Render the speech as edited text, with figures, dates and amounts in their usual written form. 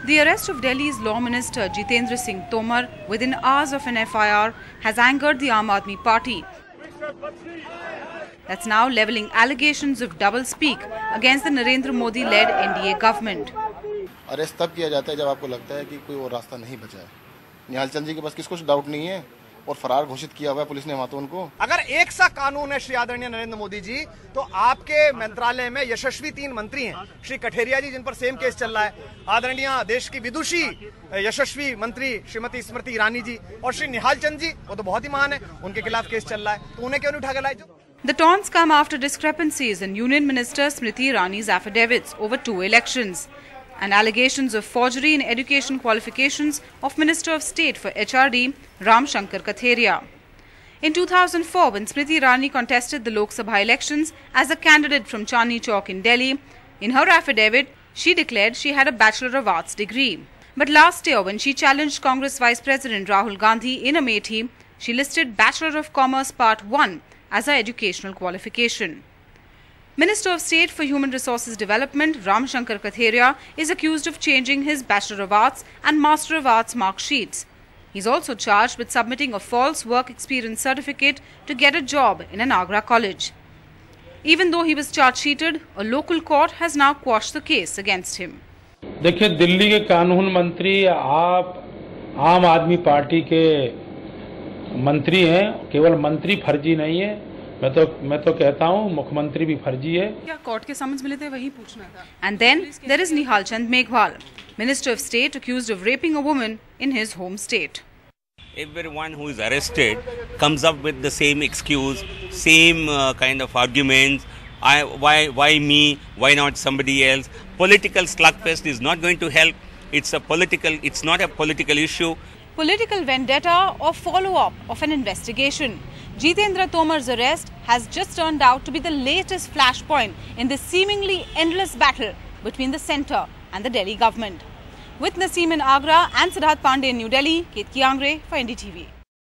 The arrest of Delhi's Law Minister Jitendra Singh Tomar within hours of an FIR has angered the Aam Aadmi Party. That's now levelling allegations of double-speak against the Narendra Modi-led NDA government. Arrest तब किया जाता है जब आपको लगता है कि कोई और रास्ता नहीं बचा है। निहाल चंद जी के पास किसको डाउट नहीं है और फरार घोषित किया हुआ है पुलिस ने वहां तो उनको। अगर एक सा कानून है श्री आदरणीय नरेंद्र मोदी जी, तो आपके मंत्रालय में यशस्वी 3 मंत्री हैं, श्री कठेरिया जी जिन पर सेम केस चल रहा है, आदरणीय देश की विदुषी यशस्वी मंत्री श्रीमती स्मृति ईरानी जी और श्री निहाल चंद जी, वो तो बहुत ही महान है, उनके खिलाफ केस चल रहा है, तो उन्हें क्यों नहीं उठा के लाए? The taunts come after discrepancies in Union Minister Smriti Irani's affidavits over 2 elections and allegations of forgery in education qualifications of Minister of State for HRD Ram Shankar Katheria. In 2004, when Smriti Irani contested the Lok Sabha elections as a candidate from Chandni Chowk in Delhi, in her affidavit, she declared she had a Bachelor of Arts degree. But last year, when she challenged Congress Vice President Rahul Gandhi in Amethi, she listed Bachelor of Commerce Part 1 as her educational qualification. Minister of State for Human Resources Development Ram Shankar Katheria is accused of changing his Bachelor of Arts and Master of Arts mark sheets. He is also charged with submitting a false work experience certificate to get a job in an Agra college. Even though he was charge-sheeted, a local court has now quashed the case against him. देखिए, दिल्ली के कानून मंत्री आप आम आदमी party के मंत्री हैं, केवल मंत्री फर्जी नहीं है, मैं तो कहता हूँ मुख्यमंत्री भी फर्जी है। क्या कोर्ट के समझ मिले थे वही पूछना था। And then there is Nihal Chand Meghwal, Minister of State accused of raping a woman in his home state. Everyone who is arrested comes up with the same excuse, same kind of arguments. Why me? Why not somebody else? Political slugfest is not going to help. It's not a political issue. Political vendetta or follow-up of an investigation. Jitendra Tomar's arrest has just turned out to be the latest flashpoint in this seemingly endless battle between the centre and the Delhi government. With Naseem in Agra and Siddharth Pandey in New Delhi, Ketki Angre for NDTV.